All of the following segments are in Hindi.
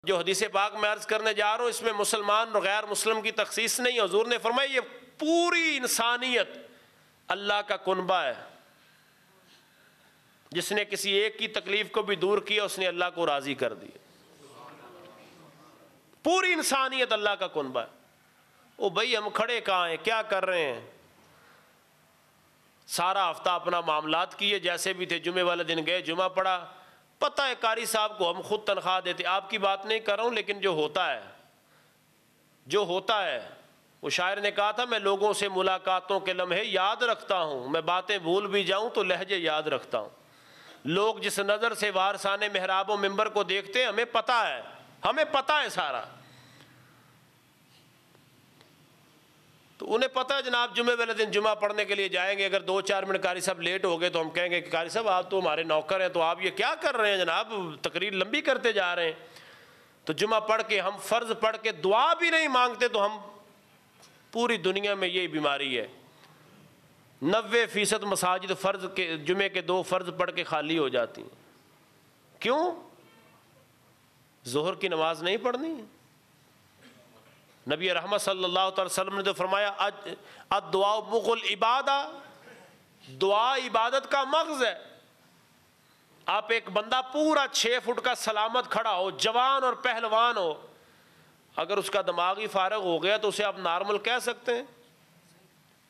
जो हदीस पाक में अर्ज़ करने जा रहा हूँ इसमें मुसलमान और गैर मुस्लिम की तखसीस नहीं। हुजूर ने फरमाया ये पूरी इंसानियत अल्लाह का कुनबा है। जिसने किसी एक की तकलीफ को भी दूर किया उसने अल्लाह को राज़ी कर दिया। पूरी इंसानियत अल्लाह का कुनबा है। ओ भाई हम खड़े कहाँ हैं, क्या कर रहे हैं? सारा हफ्ता अपना मामलात किए, जैसे भी थे, जुमे वाले दिन गए, जुमा पढ़ा। पता है कारी साहब को हम खुद तनख्वाह देते, आपकी बात नहीं कर रहा हूँ, लेकिन जो होता है वो शायर ने कहा था, मैं लोगों से मुलाकातों के लम्हे याद रखता हूँ, मैं बातें भूल भी जाऊँ तो लहजे याद रखता हूँ। लोग जिस नज़र से वारसाने मेहराब व मिंबर को देखते हैं हमें पता है सारा। तो उन्हें पता है जनाब जुमे वाले दिन जुमा पढ़ने के लिए जाएंगे, अगर 2-4 मिनट कारी साहब लेट हो गए तो हम कहेंगे कि कारी साहब आप तो हमारे नौकर हैं, तो आप ये क्या कर रहे हैं जनाब, तकरीर लंबी करते जा रहे हैं। तो जुमा पढ़ के हम फ़र्ज़ पढ़ के दुआ भी नहीं मांगते, तो हम पूरी दुनिया में यही बीमारी है। 90% मसाजिद फ़र्ज़ के जुमे के 2 फ़र्ज़ पढ़ के खाली हो जाती हैं। क्यों? ज़ोहर की नमाज नहीं पढ़नी है। नबी रहमत सल्लल्लाहु अलैहि वसल्लम ने तो फरमाया अद-दुआ मुग़ुल इबादा, दुआ इबादत का मग़ज़ है। आप एक बंदा पूरा 6 फुट का सलामत खड़ा हो, जवान और पहलवान हो, अगर उसका दिमागी फारग हो गया तो उसे आप नॉर्मल कह सकते हैं?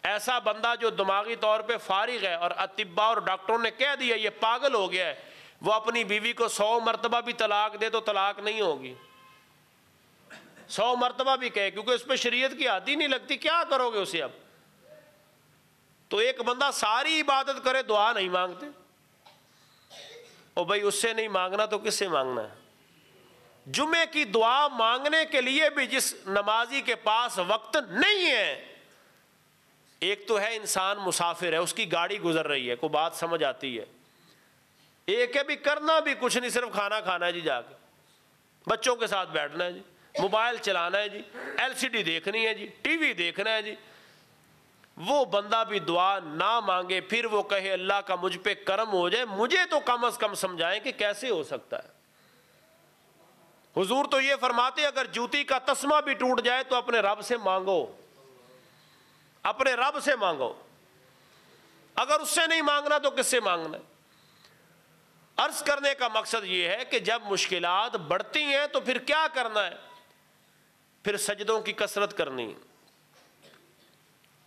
ऐसा बंदा जो दिमागी तौर पे फारिग है और अतिब्बा और डॉक्टरों ने कह दिया ये पागल हो गया है, वो अपनी बीवी को 100 मरतबा भी तलाक दे तो तलाक नहीं होगी। 100 मरतबा भी कहे, क्योंकि उस पर शरीयत की हद ही नहीं लगती, क्या करोगे उसे अब? तो एक बंदा सारी इबादत करे, दुआ नहीं मांगते। ओ भाई उससे नहीं मांगना तो किससे मांगना है? जुमे की दुआ मांगने के लिए भी जिस नमाजी के पास वक्त नहीं है, एक तो है इंसान मुसाफिर है, उसकी गाड़ी गुजर रही है, कोई बात समझ आती है। एक है भी करना भी कुछ नहीं, सिर्फ खाना खाना है जी, जाके बच्चों के साथ बैठना है जी, मोबाइल चलाना है जी, LCD देखनी है जी, टीवी देखना है जी। वो बंदा भी दुआ ना मांगे, फिर वो कहे अल्लाह का मुझ पे करम हो जाए, मुझे तो कम से कम समझाएं कि कैसे हो सकता है। हुजूर तो ये फरमाते अगर जूती का तस्मा भी टूट जाए तो अपने रब से मांगो, अपने रब से मांगो। अगर उससे नहीं मांगना तो किससे मांगना है? अर्ज करने का मकसद ये है कि जब मुश्किलात बढ़ती हैं तो फिर क्या करना है? फिर सजदों की कसरत करनी है,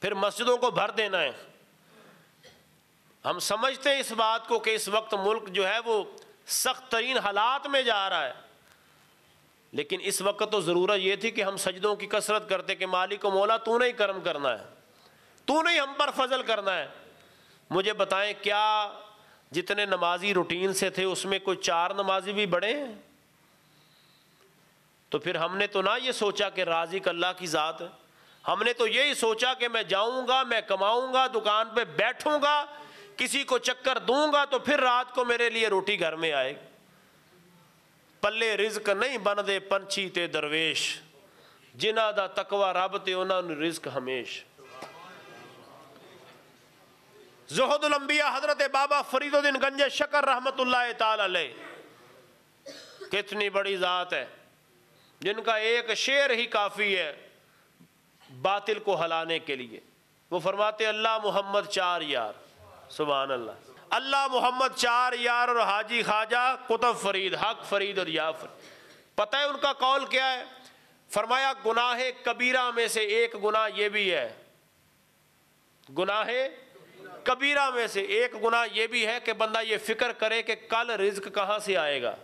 फिर मस्जिदों को भर देना है। हम समझते हैं इस बात को कि इस वक्त मुल्क जो है वो सख्त तरीन हालात में जा रहा है, लेकिन इस वक्त तो ज़रूरत यह थी कि हम सजदों की कसरत करते कि मालिक व मौला तू नहीं करम करना है, तू नहीं हम पर फजल करना है। मुझे बताएं क्या जितने नमाजी रूटीन से थे उसमें कोई 4 नमाजी भी बढ़े हैं? तो फिर हमने तो ना ये सोचा कि राज़िक अल्लाह की ज़ात है, हमने तो यही सोचा कि मैं जाऊंगा, मैं कमाऊंगा, दुकान पे बैठूंगा, किसी को चक्कर दूंगा तो फिर रात को मेरे लिए रोटी घर में आएगी। पल्ले रिज़्क नहीं बनदे पंछी ते दरवेश, जिन्हां दा तकवा रब ते उन्हां नूं रिज़्क हमेश। ज़ुहदुल अंबिया हज़रत बाबा फरीदुद्दीन गंजे शकर रहमतुल्लाह ताला अलैह, कितनी बड़ी ज़ात है जिनका एक शेर ही काफ़ी है बातिल को हलाने के लिए। वो फरमाते अल्लाह मोहम्मद 4 यार, सुभान अल्लाह, अल्लाह मोहम्मद 4 यार और हाजी ख्वाजा कुतुब फरीद, हक फरीद और याफर। पता है उनका कौल क्या है? फरमाया गुनाह कबीरा में से एक गुनाह ये भी है, गुनाह कबीरा में से एक गुनाह ये भी है कि बंदा ये फिक्र करे कि कल रिज्क कहाँ से आएगा।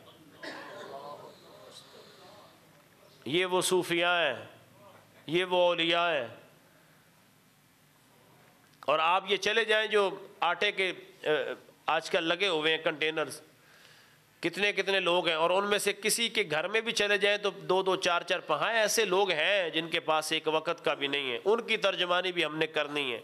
ये वो सूफिया हैं, ये वो औलिया हैं। और आप ये चले जाएं जो आटे के आजकल लगे हुए हैं कंटेनर्स, कितने कितने लोग हैं, और उनमें से किसी के घर में भी चले जाएं तो 2-2 4-4 पहाड़ ऐसे लोग हैं जिनके पास एक वक्त का भी नहीं है। उनकी तर्जमानी भी हमने करनी है,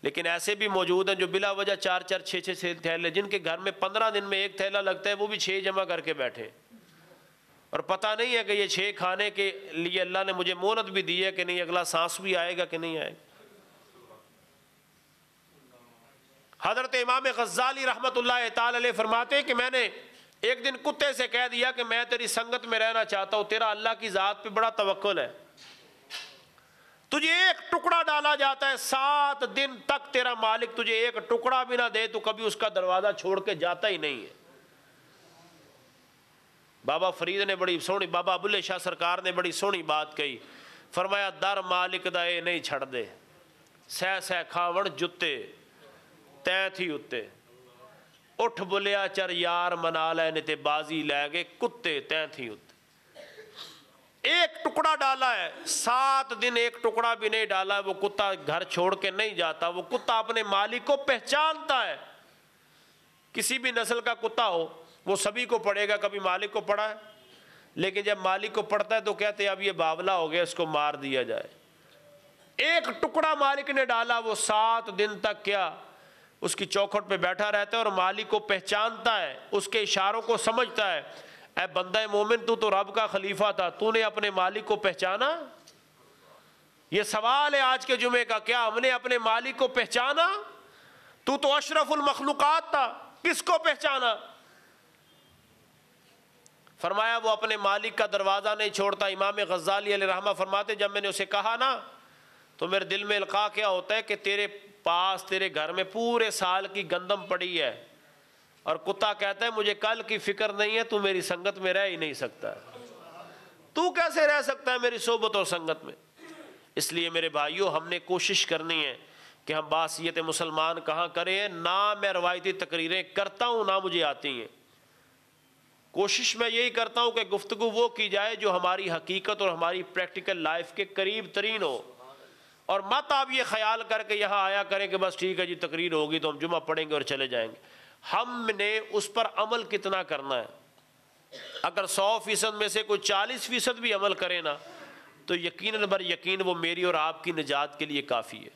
लेकिन ऐसे भी मौजूद हैं जो बिला वजह 4-4 6-6 थैले, जिनके घर में 15 दिन में एक थैला लगता है, वो भी 6 जमा करके बैठे, और पता नहीं है कि ये 6 खाने के लिए अल्लाह ने मुझे मोहलत भी दी है कि नहीं, अगला सांस भी आएगा कि नहीं आएगा। हज़रत इमाम गज़्ज़ाली रहमतुल्लाह ताला अलैह फरमाते हैं कि मैंने एक दिन कुत्ते से कह दिया कि मैं तेरी संगत में रहना चाहता हूं, तेरा अल्लाह की ज़ात पे बड़ा तवक्कुल है, तुझे एक टुकड़ा डाला जाता है, 7 दिन तक तेरा मालिक तुझे एक टुकड़ा भी ना दे तो कभी उसका दरवाज़ा छोड़ के जाता ही नहीं है। बाबा फरीद ने बड़ी सोहनी, बाबा बुल्ले शाह सरकार ने बड़ी सोहनी बात कही, फरमाया दर मालिक दा ए नहीं छड़ दे, सह सह खावण जुत्ते तै थी उत्ते, उठ बुलिया चर यार मना लै निते बाजी लै गए कुत्ते तै थी उत्ते। एक टुकड़ा डाला है, 7 दिन एक टुकड़ा भी नहीं डाला है, वो कुत्ता घर छोड़ के नहीं जाता, वो कुत्ता अपने मालिक को पहचानता है। किसी भी नस्ल का कुत्ता हो वो सभी को पड़ेगा, कभी मालिक को पड़ा है, लेकिन जब मालिक को पड़ता है तो कहते हैं अब ये बावला हो गया, इसको मार दिया जाए। एक टुकड़ा मालिक ने डाला, वो 7 दिन तक क्या उसकी चौखट पे बैठा रहता है और मालिक को पहचानता है, उसके इशारों को समझता है। ऐ बंदा मोमिन, तू तो रब का खलीफा था, तूने अपने मालिक को पहचाना? ये सवाल है आज के जुमे का, क्या हमने अपने मालिक को पहचाना? तू तो अशरफुल मखलूकात था, किसको पहचाना? फरमाया वो अपने मालिक का दरवाज़ा नहीं छोड़ता। इमाम गज़ाली अलैहि रहमा फरमाते, जब मैंने उसे कहा ना तो मेरे दिल में इल्का क्या होता है कि तेरे पास तेरे घर में पूरे साल की गंदम पड़ी है और कुत्ता कहता है मुझे कल की फिक्र नहीं है, तू मेरी संगत में रह ही नहीं सकता, तू कैसे रह सकता है मेरी सोबत और संगत में? इसलिए मेरे भाइयों, हमने कोशिश करनी है कि हम बासियत मुसलमान कहाँ करें। ना मैं रवायती तकरीरें करता हूँ, ना मुझे आती हैं। कोशिश मैं यही करता हूँ कि गुफ्तगू वो की जाए जो हमारी हकीकत और हमारी प्रैक्टिकल लाइफ के करीब तरीन हो। और मत आप ये ख्याल करके यहाँ आया करें कि बस ठीक है जी तकरीर होगी तो हम जुमा पढ़ेंगे और चले जाएंगे। हमने उस पर अमल कितना करना है। अगर 100% में से कोई 40% भी अमल करे ना तो यकीनन बर यकीन वो मेरी और आपकी निजात के लिए काफ़ी है।